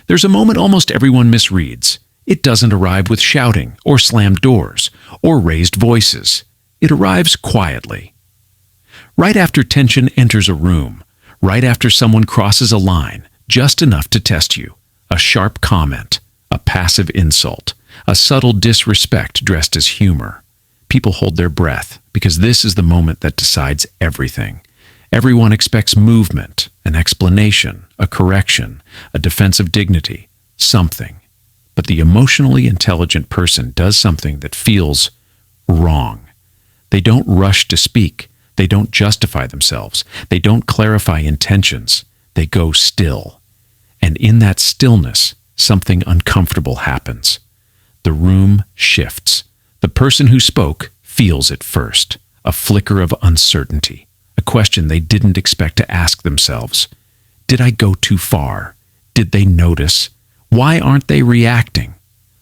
There's a moment almost everyone misreads. It doesn't arrive with shouting or slammed doors or raised voices. It arrives quietly. Right after tension enters a room, right after someone crosses a line, just enough to test you. A sharp comment, a passive insult, a subtle disrespect dressed as humor. People hold their breath because this is the moment that decides everything. Everyone expects movement, an explanation, a correction, a defense of dignity, something. But the emotionally intelligent person does something that feels wrong. They don't rush to speak. They don't justify themselves. They don't clarify intentions. They go still. And in that stillness, something uncomfortable happens. The room shifts. The person who spoke feels it first. A flicker of uncertainty. A question they didn't expect to ask themselves. Did I go too far? Did they notice? Why aren't they reacting?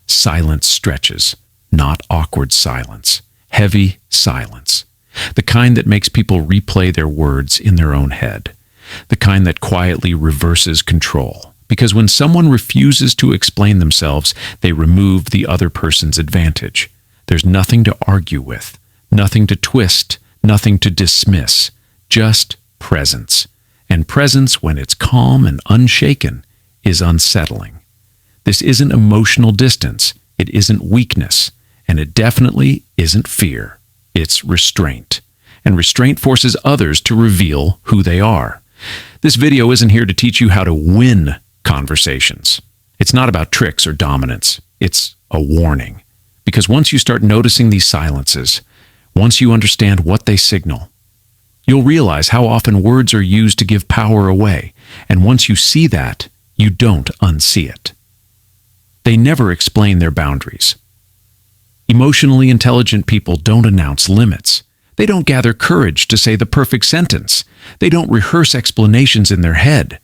Silence stretches. Not awkward silence. Heavy silence. The kind that makes people replay their words in their own head. The kind that quietly reverses control. Because when someone refuses to explain themselves, they remove the other person's advantage. There's nothing to argue with, nothing to twist, nothing to dismiss, just presence. And presence, when it's calm and unshaken, is unsettling. This isn't emotional distance, it isn't weakness, and it definitely isn't fear. It's restraint. And restraint forces others to reveal who they are. This video isn't here to teach you how to win conversations. It's not about tricks or dominance. It's a warning. Because once you start noticing these silences, once you understand what they signal, you'll realize how often words are used to give power away. And once you see that, you don't unsee it. They never explain their boundaries. Emotionally intelligent people don't announce limits. They don't gather courage to say the perfect sentence. They don't rehearse explanations in their head.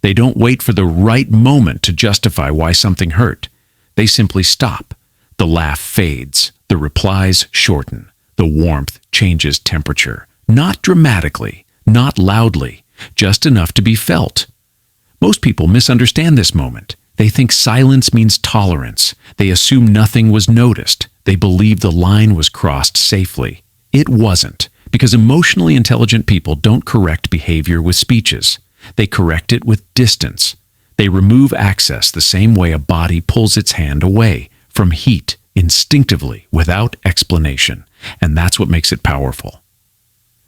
They don't wait for the right moment to justify why something hurt. They simply stop. The laugh fades. The replies shorten. The warmth changes temperature. Not dramatically, not loudly, just enough to be felt. Most people misunderstand this moment. They think silence means tolerance. They assume nothing was noticed. They believe the line was crossed safely. It wasn't, because emotionally intelligent people don't correct behavior with speeches. They correct it with distance. They remove access the same way a body pulls its hand away from heat instinctively without explanation. And that's what makes it powerful.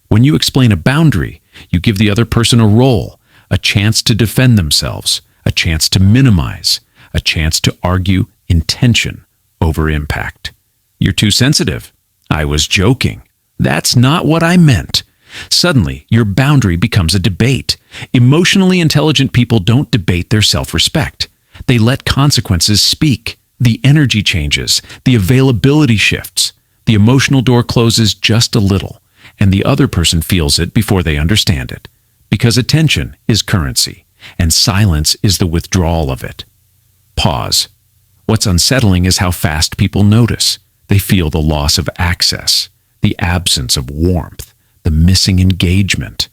When you explain a boundary, you give the other person a role, a chance to defend themselves, a chance to minimize, a chance to argue intention over impact. You're too sensitive. I was joking. That's not what I meant. Suddenly, your boundary becomes a debate. Emotionally intelligent people don't debate their self-respect. They let consequences speak. The energy changes. The availability shifts. The emotional door closes just a little, and the other person feels it before they understand it. Because attention is currency, and silence is the withdrawal of it. Pause. What's unsettling is how fast people notice. They feel the loss of access, the absence of warmth, the missing engagement.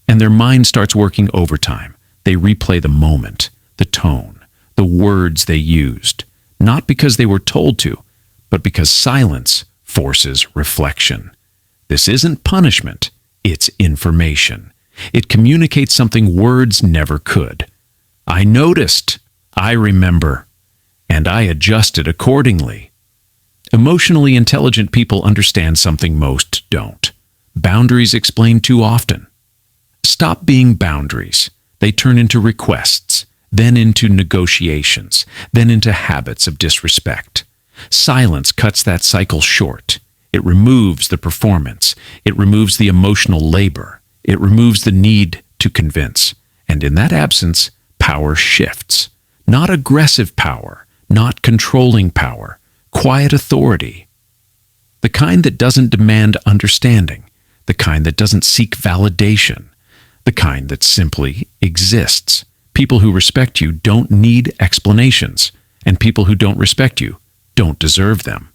And their mind starts working overtime. They replay the moment, the tone, the words they used, not because they were told to, but because silence forces reflection. This isn't punishment, it's information. It communicates something words never could. I noticed, I remember, and I adjusted accordingly. Emotionally intelligent people understand something most don't. Boundaries explain too often. Stop being boundaries. They turn into requests, then into negotiations, then into habits of disrespect. Silence cuts that cycle short. It removes the performance. It removes the emotional labor. It removes the need to convince. And in that absence, power shifts. Not aggressive power, not controlling power, quiet authority. The kind that doesn't demand understanding, the kind that doesn't seek validation, the kind that simply exists. People who respect you don't need explanations, and people who don't respect you don't deserve them.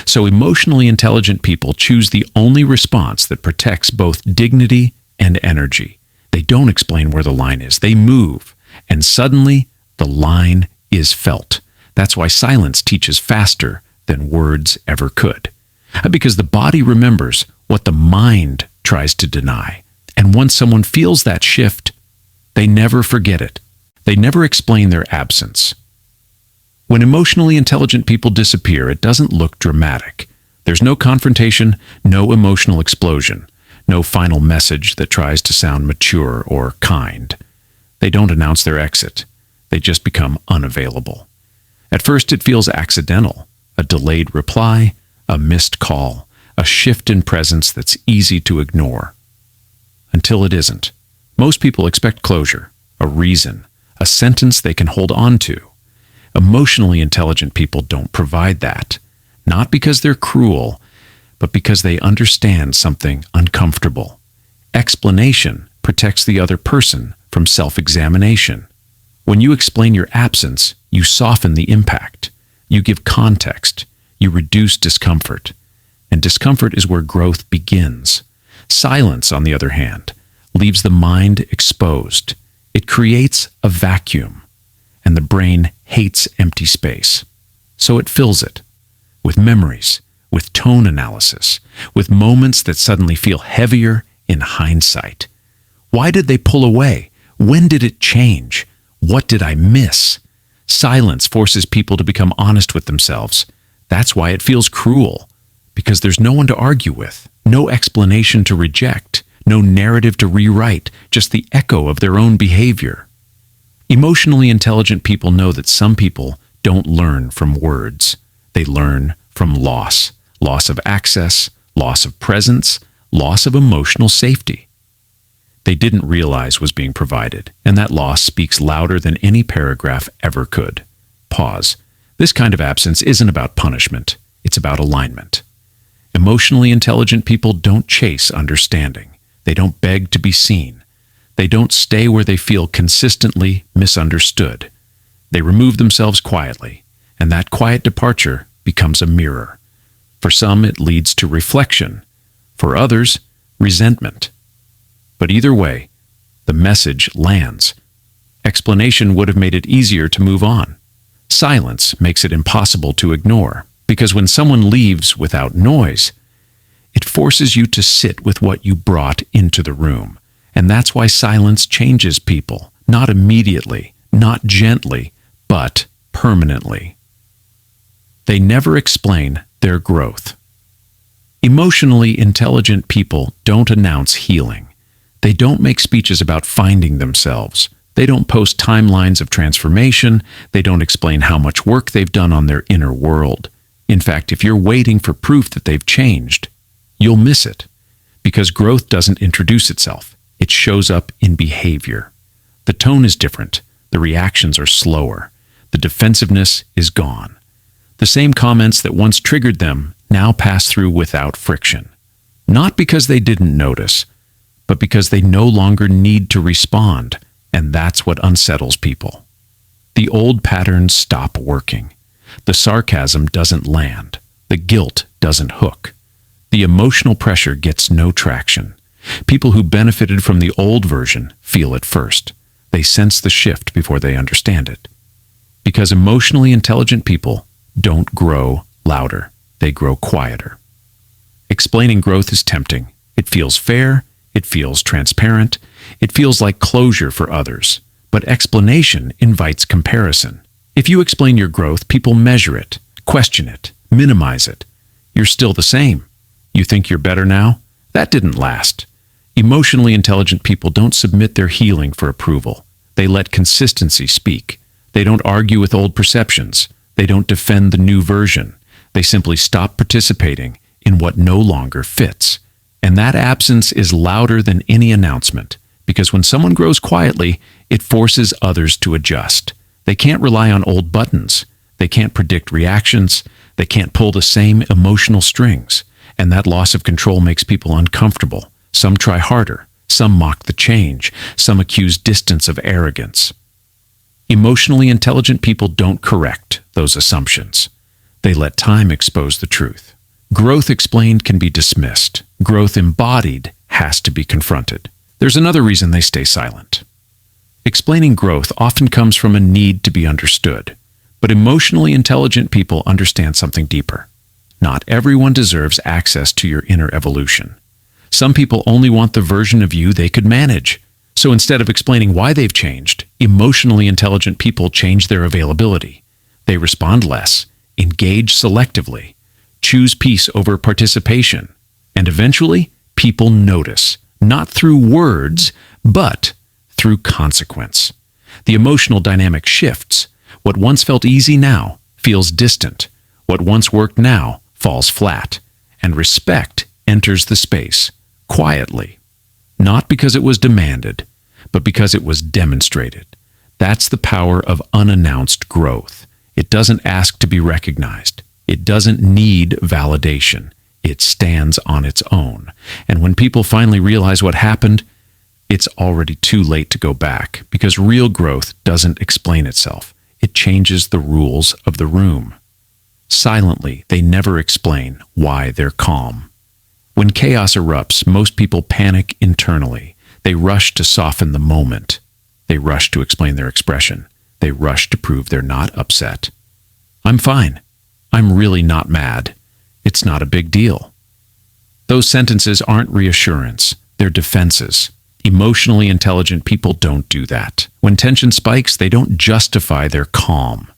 So emotionally intelligent people choose the only response that protects both dignity and energy. They don't explain where the line is. They move, and suddenly The line is felt. That's why silence teaches faster than words ever could. Because the body remembers what the mind tries to deny. And once someone feels that shift, they never forget it. They never explain their absence. When emotionally intelligent people disappear, it doesn't look dramatic. There's no confrontation, no emotional explosion, no final message that tries to sound mature or kind. They don't announce their exit. They just become unavailable. At first, it feels accidental, a delayed reply, a missed call, a shift in presence that's easy to ignore. Until it isn't. Most people expect closure, a reason, a sentence they can hold on to. Emotionally intelligent people don't provide that, not because they're cruel, but because they understand something uncomfortable. Explanation protects the other person from self-examination. When you explain your absence, you soften the impact. You give context. You reduce discomfort. And discomfort is where growth begins. Silence, on the other hand, leaves the mind exposed. It creates a vacuum, and the brain hates empty space. So it fills it with memories, with tone analysis, with moments that suddenly feel heavier in hindsight. Why did they pull away? When did it change? What did I miss? Silence forces people to become honest with themselves. That's why it feels cruel, because there's no one to argue with, no explanation to reject, no narrative to rewrite, just the echo of their own behavior. Emotionally intelligent people know that some people don't learn from words. They learn from loss. Loss of access, loss of presence, loss of emotional safety. They didn't realize was being provided, and that loss speaks louder than any paragraph ever could. Pause. This kind of absence isn't about punishment. It's about alignment. Emotionally intelligent people don't chase understanding. They don't beg to be seen. They don't stay where they feel consistently misunderstood. They remove themselves quietly, and that quiet departure becomes a mirror. For some, it leads to reflection. For others, resentment. But either way, the message lands. Explanation would have made it easier to move on. Silence makes it impossible to ignore, because when someone leaves without noise, it forces you to sit with what you brought into the room. And that's why silence changes people, not immediately, not gently, but permanently. They never explain their growth. Emotionally intelligent people don't announce healing. They don't make speeches about finding themselves. They don't post timelines of transformation. They don't explain how much work they've done on their inner world. In fact, if you're waiting for proof that they've changed, you'll miss it, because growth doesn't introduce itself. It shows up in behavior. The tone is different. The reactions are slower. The defensiveness is gone. The same comments that once triggered them now pass through without friction. Not because they didn't notice, but because they no longer need to respond, and that's what unsettles people. The old patterns stop working. The sarcasm doesn't land. The guilt doesn't hook. The emotional pressure gets no traction. People who benefited from the old version feel it first. They sense the shift before they understand it. Because emotionally intelligent people don't grow louder. They grow quieter. Explaining growth is tempting. It feels fair. It feels transparent. It feels like closure for others. But explanation invites comparison. If you explain your growth, people measure it, question it, minimize it. You're still the same. You think you're better now? That didn't last. Emotionally intelligent people don't submit their healing for approval. They let consistency speak. They don't argue with old perceptions. They don't defend the new version. They simply stop participating in what no longer fits. And that absence is louder than any announcement, because when someone grows quietly, it forces others to adjust. They can't rely on old buttons. They can't predict reactions. They can't pull the same emotional strings. And that loss of control makes people uncomfortable. Some try harder. Some mock the change. Some accuse distance of arrogance. Emotionally intelligent people don't correct those assumptions. They let time expose the truth. Growth explained can be dismissed. Growth embodied has to be confronted. There's another reason they stay silent. Explaining growth often comes from a need to be understood, but emotionally intelligent people understand something deeper. Not everyone deserves access to your inner evolution. Some people only want the version of you they could manage. So instead of explaining why they've changed, emotionally intelligent people change their availability. They respond less, engage selectively, choose peace over participation, and eventually, people notice, not through words, but through consequence. The emotional dynamic shifts. What once felt easy now feels distant. What once worked now falls flat. And respect enters the space, quietly. Not because it was demanded, but because it was demonstrated. That's the power of unannounced growth. It doesn't ask to be recognized. It doesn't need validation. It stands on its own. And when people finally realize what happened, it's already too late to go back, because real growth doesn't explain itself. It changes the rules of the room. Silently, they never explain why they're calm. When chaos erupts, most people panic internally. They rush to soften the moment. They rush to explain their expression. They rush to prove they're not upset. I'm fine. I'm really not mad. It's not a big deal. Those sentences aren't reassurance. They're defenses. Emotionally intelligent people don't do that. When tension spikes, they don't justify their calm.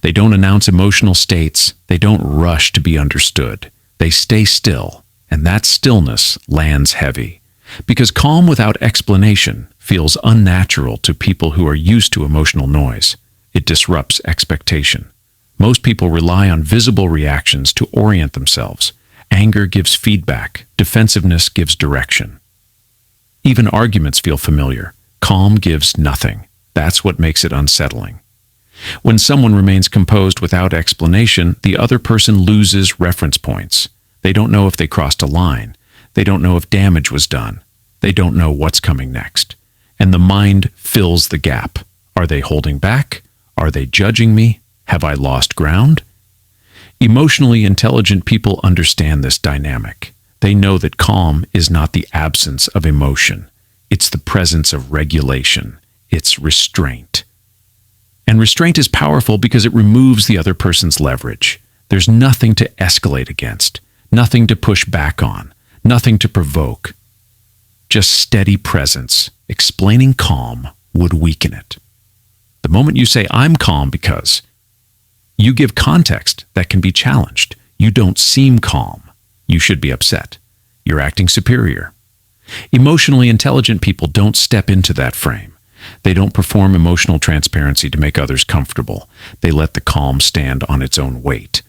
They don't announce emotional states. They don't rush to be understood. They stay still, and that stillness lands heavy. Because calm without explanation feels unnatural to people who are used to emotional noise. It disrupts expectation. Most people rely on visible reactions to orient themselves. Anger gives feedback. Defensiveness gives direction. Even arguments feel familiar. Calm gives nothing. That's what makes it unsettling. When someone remains composed without explanation, the other person loses reference points. They don't know if they crossed a line. They don't know if damage was done. They don't know what's coming next. And the mind fills the gap. Are they holding back? Are they judging me? Have I lost ground? Emotionally intelligent people understand this dynamic. They know that calm is not the absence of emotion. It's the presence of regulation. It's restraint. And restraint is powerful because it removes the other person's leverage. There's nothing to escalate against, nothing to push back on, nothing to provoke. Just steady presence. Explaining calm would weaken it. The moment you say, I'm calm because, you give context that can be challenged. You don't seem calm. You should be upset. You're acting superior. Emotionally intelligent people don't step into that frame. They don't perform emotional transparency to make others comfortable. They let the calm stand on its own weight.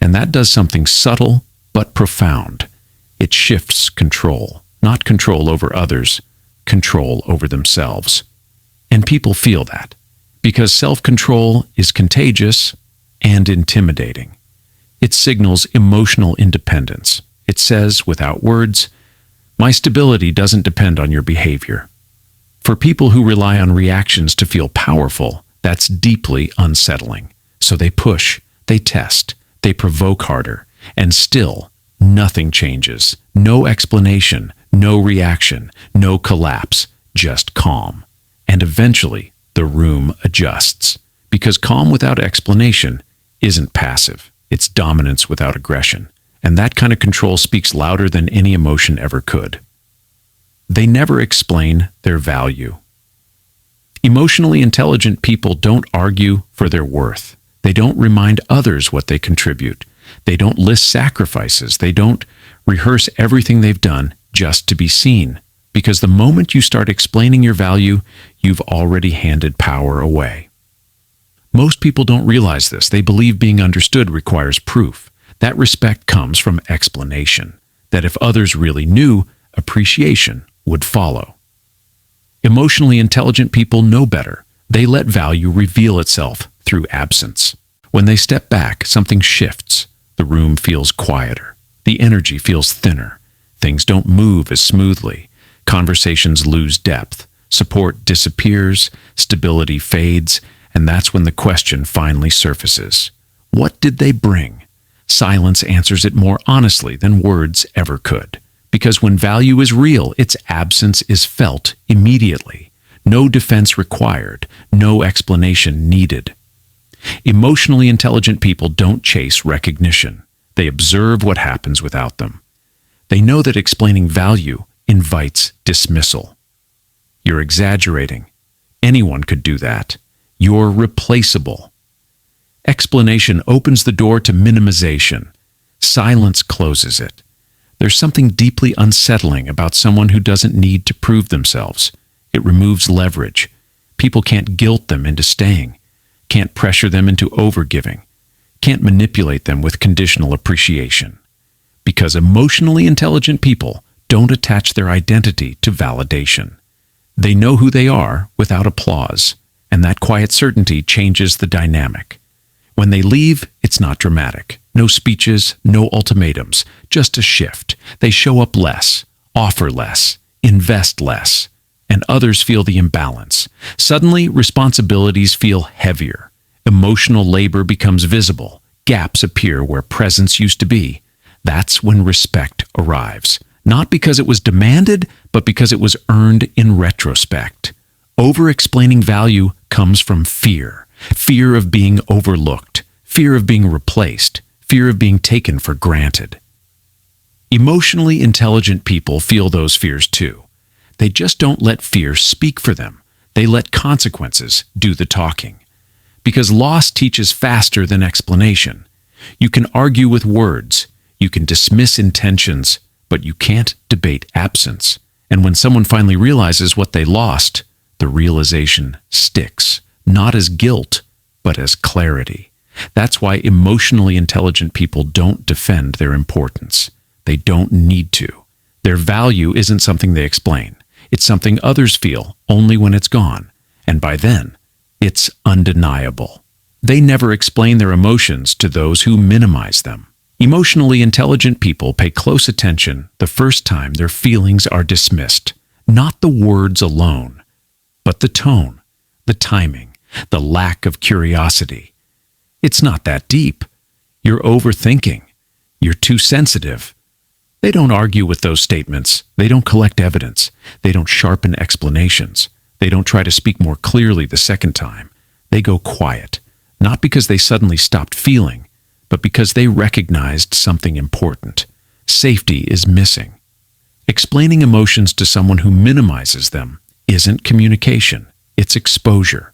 And that does something subtle but profound. It shifts control, not control over others, control over themselves. And people feel that, because self-control is contagious and intimidating. It signals emotional independence. It says, without words, my stability doesn't depend on your behavior. For people who rely on reactions to feel powerful, that's deeply unsettling. So they push, they test, they provoke harder, and still, nothing changes. No explanation, no reaction, no collapse, just calm. And eventually, the room adjusts. Because calm without explanation isn't passive. It's dominance without aggression. And that kind of control speaks louder than any emotion ever could. They never explain their value. Emotionally intelligent people don't argue for their worth. They don't remind others what they contribute. They don't list sacrifices. They don't rehearse everything they've done just to be seen. Because the moment you start explaining your value, you've already handed power away. Most people don't realize this. They believe being understood requires proof. That respect comes from explanation. That if others really knew, appreciation would follow. Emotionally intelligent people know better. They let value reveal itself through absence. When they step back, something shifts. The room feels quieter. The energy feels thinner. Things don't move as smoothly. Conversations lose depth. Support disappears. Stability fades. And that's when the question finally surfaces. What did they bring? Silence answers it more honestly than words ever could. Because when value is real, its absence is felt immediately. No defense required, no explanation needed. Emotionally intelligent people don't chase recognition. They observe what happens without them. They know that explaining value invites dismissal. You're exaggerating. Anyone could do that. You're replaceable. Explanation opens the door to minimization. Silence closes it. There's something deeply unsettling about someone who doesn't need to prove themselves. It removes leverage. People can't guilt them into staying, can't pressure them into overgiving, can't manipulate them with conditional appreciation. Because emotionally intelligent people don't attach their identity to validation. They know who they are without applause, and that quiet certainty changes the dynamic. When they leave, it's not dramatic. No speeches, no ultimatums, just a shift. They show up less, offer less, invest less, and others feel the imbalance. Suddenly, responsibilities feel heavier. Emotional labor becomes visible. Gaps appear where presence used to be. That's when respect arrives. Not because it was demanded, but because it was earned in retrospect. Over-explaining value comes from fear. Fear of being overlooked. Fear of being replaced. Fear of being taken for granted. Emotionally intelligent people feel those fears too. They just don't let fear speak for them. They let consequences do the talking. Because loss teaches faster than explanation. You can argue with words. You can dismiss intentions, but you can't debate absence. And when someone finally realizes what they lost, the realization sticks, not as guilt, but as clarity. That's why emotionally intelligent people don't defend their importance. They don't need to. Their value isn't something they explain. It's something others feel only when it's gone. And by then, it's undeniable. They never explain their emotions to those who minimize them. Emotionally intelligent people pay close attention the first time their feelings are dismissed. Not the words alone, but the tone, the timing, the lack of curiosity. It's not that deep. You're overthinking. You're too sensitive. They don't argue with those statements. They don't collect evidence. They don't sharpen explanations. They don't try to speak more clearly the second time. They go quiet, not because they suddenly stopped feeling, but because they recognized something important. Safety is missing. Explaining emotions to someone who minimizes them isn't communication. It's exposure.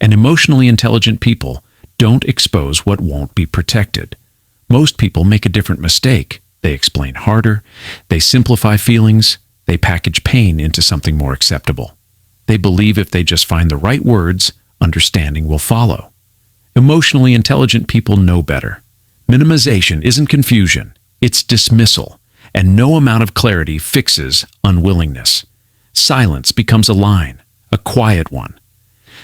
And emotionally intelligent people don't expose what won't be protected. Most people make a different mistake. They explain harder. They simplify feelings. They package pain into something more acceptable. They believe if they just find the right words, understanding will follow. Emotionally intelligent people know better. Minimization isn't confusion. It's dismissal. And no amount of clarity fixes unwillingness. Silence becomes a line, a quiet one.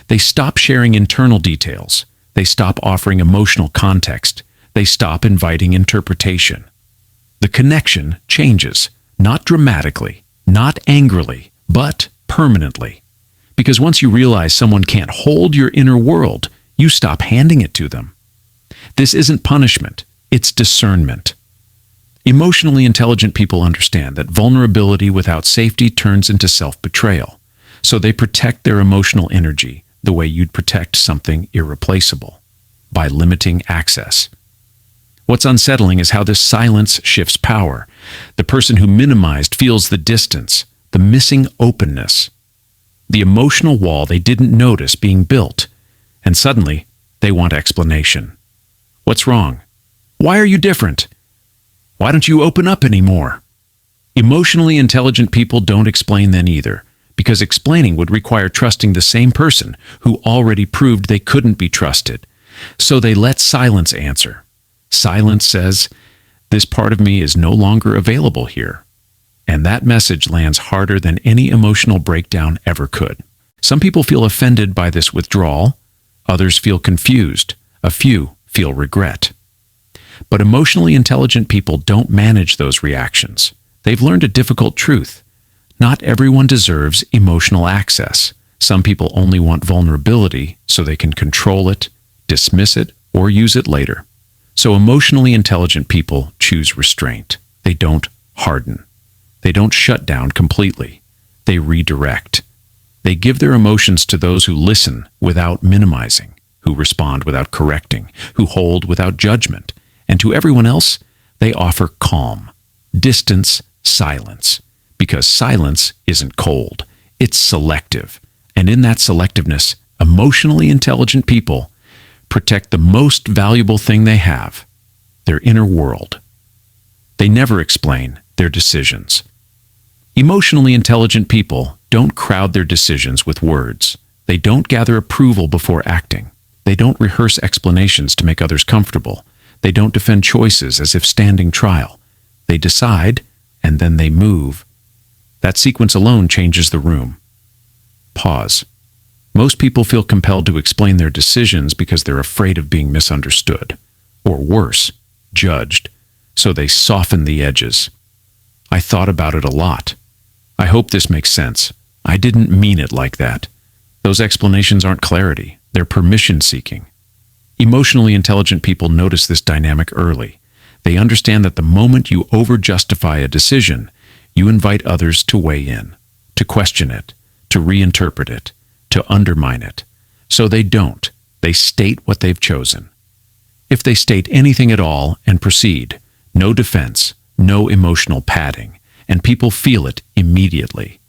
They stop sharing internal details. They stop offering emotional context. They stop inviting interpretation. The connection changes, not dramatically, not angrily, but permanently. Because once you realize someone can't hold your inner world, you stop handing it to them. This isn't punishment, it's discernment. Emotionally intelligent people understand that vulnerability without safety turns into self-betrayal. So they protect their emotional energy the way you'd protect something irreplaceable, by limiting access. What's unsettling is how this silence shifts power. The person who minimized feels the distance, the missing openness, the emotional wall they didn't notice being built, and suddenly they want explanation. What's wrong? Why are you different? Why don't you open up anymore? Emotionally intelligent people don't explain then either, because explaining would require trusting the same person who already proved they couldn't be trusted. So they let silence answer. Silence says, "This part of me is no longer available here." And that message lands harder than any emotional breakdown ever could. Some people feel offended by this withdrawal. Others feel confused. A few feel regret. But emotionally intelligent people don't manage those reactions. They've learned a difficult truth. Not everyone deserves emotional access. Some people only want vulnerability so they can control it, dismiss it, or use it later. So emotionally intelligent people choose restraint. They don't harden. They don't shut down completely. They redirect. They give their emotions to those who listen without minimizing, who respond without correcting, who hold without judgment. And to everyone else, they offer calm, distance, silence. Because silence isn't cold, it's selective. And in that selectiveness, emotionally intelligent people protect the most valuable thing they have, their inner world. They never explain their decisions. Emotionally intelligent people don't crowd their decisions with words. They don't gather approval before acting. They don't rehearse explanations to make others comfortable. They don't defend choices as if standing trial. They decide, and then they move. That sequence alone changes the room. Pause. Most people feel compelled to explain their decisions because they're afraid of being misunderstood, or worse, judged, so they soften the edges. I thought about it a lot. I hope this makes sense. I didn't mean it like that. Those explanations aren't clarity, they're permission-seeking. Emotionally intelligent people notice this dynamic early. They understand that the moment you over-justify a decision, you invite others to weigh in, to question it, to reinterpret it, to undermine it. So they don't. They state what they've chosen. If they state anything at all and proceed, no defense, no emotional padding, and people feel it immediately.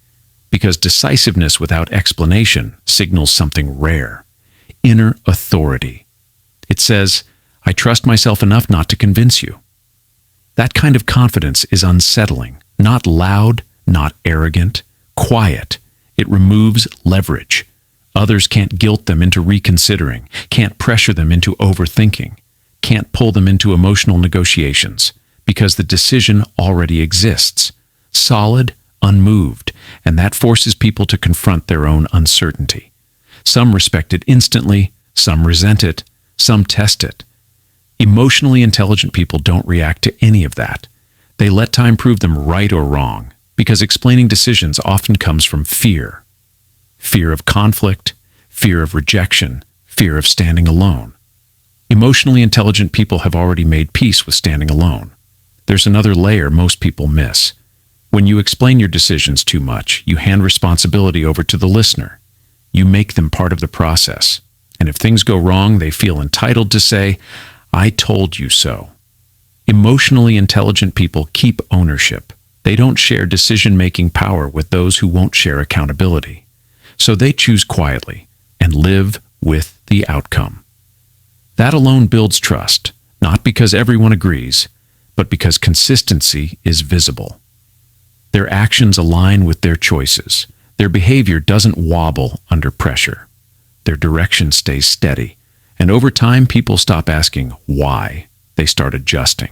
Because decisiveness without explanation signals something rare, inner authority. It says, I trust myself enough not to convince you. That kind of confidence is unsettling, not loud, not arrogant, quiet. It removes leverage. Others can't guilt them into reconsidering, can't pressure them into overthinking, can't pull them into emotional negotiations, because the decision already exists, solid, unmoved, and that forces people to confront their own uncertainty. Some respect it instantly, some resent it, some test it. Emotionally intelligent people don't react to any of that. They let time prove them right or wrong, because explaining decisions often comes from fear. Fear of conflict, fear of rejection, fear of standing alone. Emotionally intelligent people have already made peace with standing alone. There's another layer most people miss. When you explain your decisions too much, you hand responsibility over to the listener. You make them part of the process. And if things go wrong, they feel entitled to say, I told you so. Emotionally intelligent people keep ownership. They don't share decision-making power with those who won't share accountability. So they choose quietly and live with the outcome. That alone builds trust, not because everyone agrees, but because consistency is visible. Their actions align with their choices. Their behavior doesn't wobble under pressure. Their direction stays steady. And over time, people stop asking why. They start adjusting.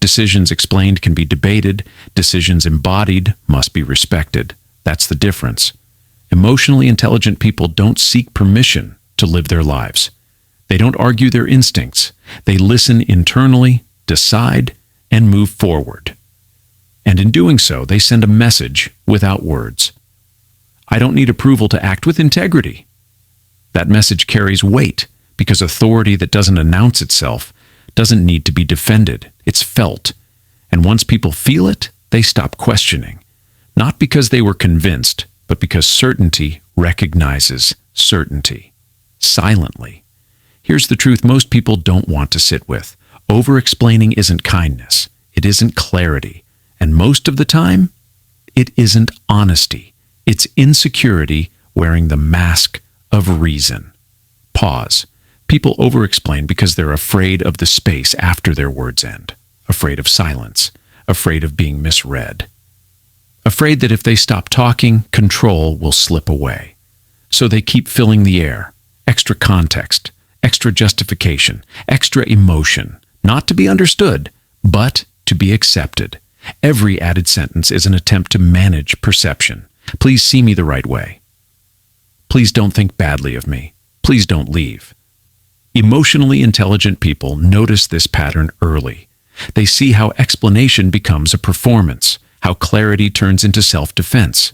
Decisions explained can be debated. Decisions embodied must be respected. That's the difference. Emotionally intelligent people don't seek permission to live their lives. They don't argue their instincts. They listen internally, decide, and move forward. And in doing so, they send a message without words. I don't need approval to act with integrity. That message carries weight because authority that doesn't announce itself doesn't need to be defended. It's felt. And once people feel it, they stop questioning. Not because they were convinced, but because certainty recognizes certainty. Silently. Here's the truth most people don't want to sit with. Over-explaining isn't kindness. It isn't clarity. And most of the time, it isn't honesty. It's insecurity wearing the mask of reason. Pause. People over-explain because they're afraid of the space after their words end. Afraid of silence. Afraid of being misread. Afraid that if they stop talking, control will slip away. So they keep filling the air. Extra context. Extra justification. Extra emotion. Not to be understood, but to be accepted. Every added sentence is an attempt to manage perception. Please see me the right way. Please don't think badly of me. Please don't leave. Emotionally intelligent people notice this pattern early. They see how explanation becomes a performance, how clarity turns into self-defense,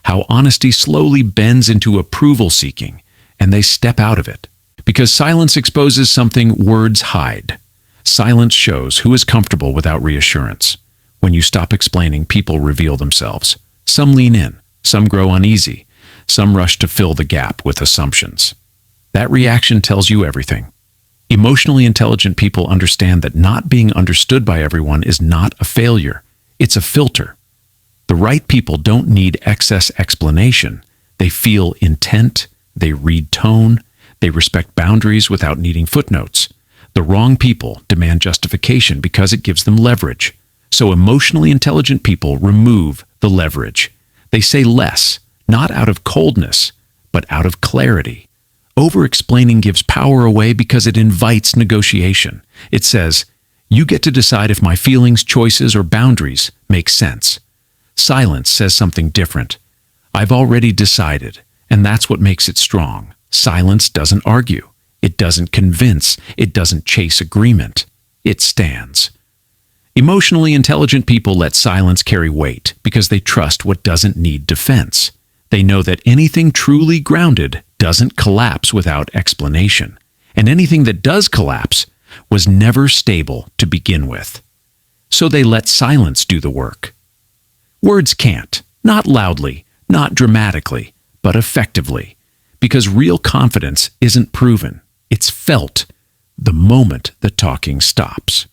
how honesty slowly bends into approval-seeking, and they step out of it. Because silence exposes something words hide. Silence shows who is comfortable without reassurance. When you stop explaining, people reveal themselves. Some lean in, some grow uneasy, Some rush to fill the gap with assumptions. That reaction tells you everything. Emotionally intelligent people understand that not being understood by everyone is not a failure. It's a filter. The right people don't need excess explanation. They feel intent, they read tone, they respect boundaries without needing footnotes. The wrong people demand justification because it gives them leverage. So emotionally intelligent people remove the leverage. They say less, not out of coldness, but out of clarity. Over-explaining gives power away because it invites negotiation. It says, you get to decide if my feelings, choices, or boundaries make sense. Silence says something different. I've already decided, and that's what makes it strong. Silence doesn't argue. It doesn't convince. It doesn't chase agreement. It stands. Emotionally intelligent people let silence carry weight because they trust what doesn't need defense. They know that anything truly grounded doesn't collapse without explanation, and anything that does collapse was never stable to begin with. So they let silence do the work. Words can't, not loudly, not dramatically, but effectively, because real confidence isn't proven, it's felt the moment the talking stops.